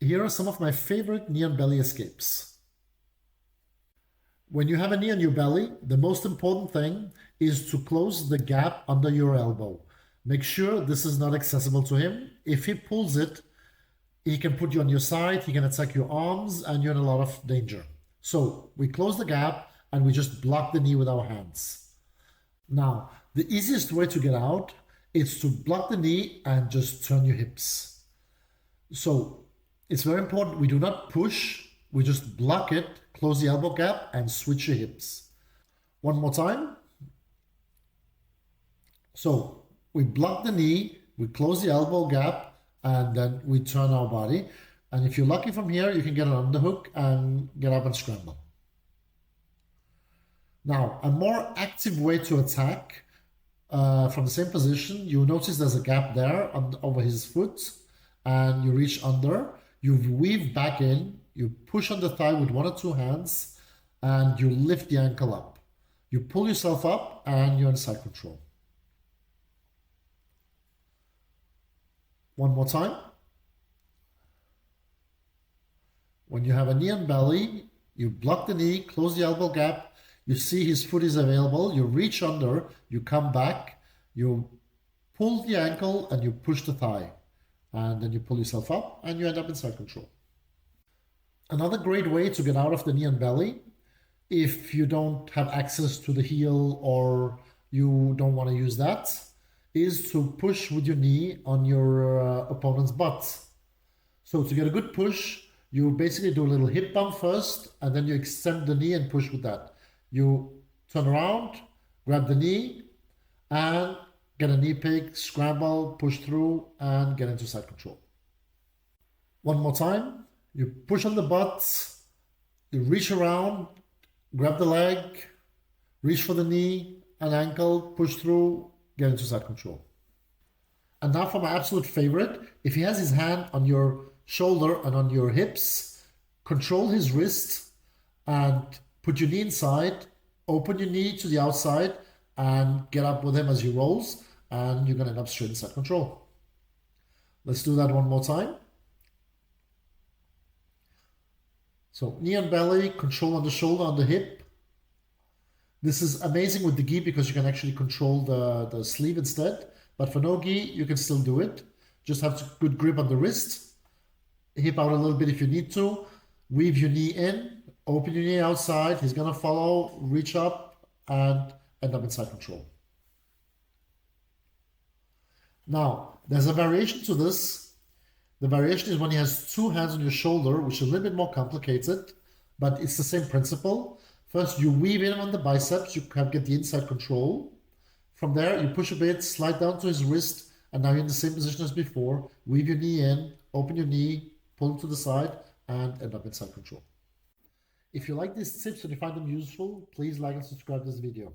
Here are some of my favorite knee and belly escapes. When you have a knee on your belly, the most important thing is to close the gap under your elbow. Make sure this is not accessible to him. If he pulls it, he can put you on your side, he can attack your arms, and you're in a lot of danger. So we close the gap and we just block the knee with our hands. Now, the easiest way to get out is to block the knee and just turn your hips. So it's very important we do not push, we just block it, close the elbow gap, and switch your hips. One more time. So we block the knee, we close the elbow gap, and then we turn our body. And if you're lucky from here, you can get an underhook and get up and scramble. Now, a more active way to attack from the same position, you'll notice there's a gap there over his foot, and you reach under, you weave back in, you push on the thigh with one or two hands, and you lift the ankle up. You pull yourself up, and you're in side control. One more time. When you have a knee and belly, you block the knee, close the elbow gap, you see his foot is available, you reach under, you come back, you pull the ankle and you push the thigh. And then you pull yourself up and you end up in side control. Another great way to get out of the knee and belly, if you don't have access to the heel or you don't want to use that, is to push with your knee on your opponent's butt. So to get a good push, you basically do a little hip bump first, and then you extend the knee and push with that. You turn around, grab the knee, and get a knee pick, scramble, push through, and get into side control. One more time. You push on the butt, you reach around, grab the leg, reach for the knee and ankle, push through, get into side control. And now for my absolute favorite, if he has his hand on your shoulder and on your hips, control his wrist and put your knee inside, open your knee to the outside, and get up with him as he rolls, and you're going to end up straight in side control. Let's do that one more time. So knee and belly, control on the shoulder, on the hip. This is amazing with the gi because you can actually control the sleeve instead. But for no gi, you can still do it. Just have good grip on the wrist. Hip out a little bit if you need to. Weave your knee in. Open your knee outside. He's going to follow, reach up, and end up in side control. Now, there's a variation to this. The variation is when he has two hands on your shoulder, which is a little bit more complicated, but it's the same principle. First, you weave in on the biceps. You can get the inside control. From there, you push a bit, slide down to his wrist, and now you're in the same position as before. Weave your knee in, open your knee, pull him to the side, and end up in side control. If you like these tips and you find them useful, please like and subscribe to this video.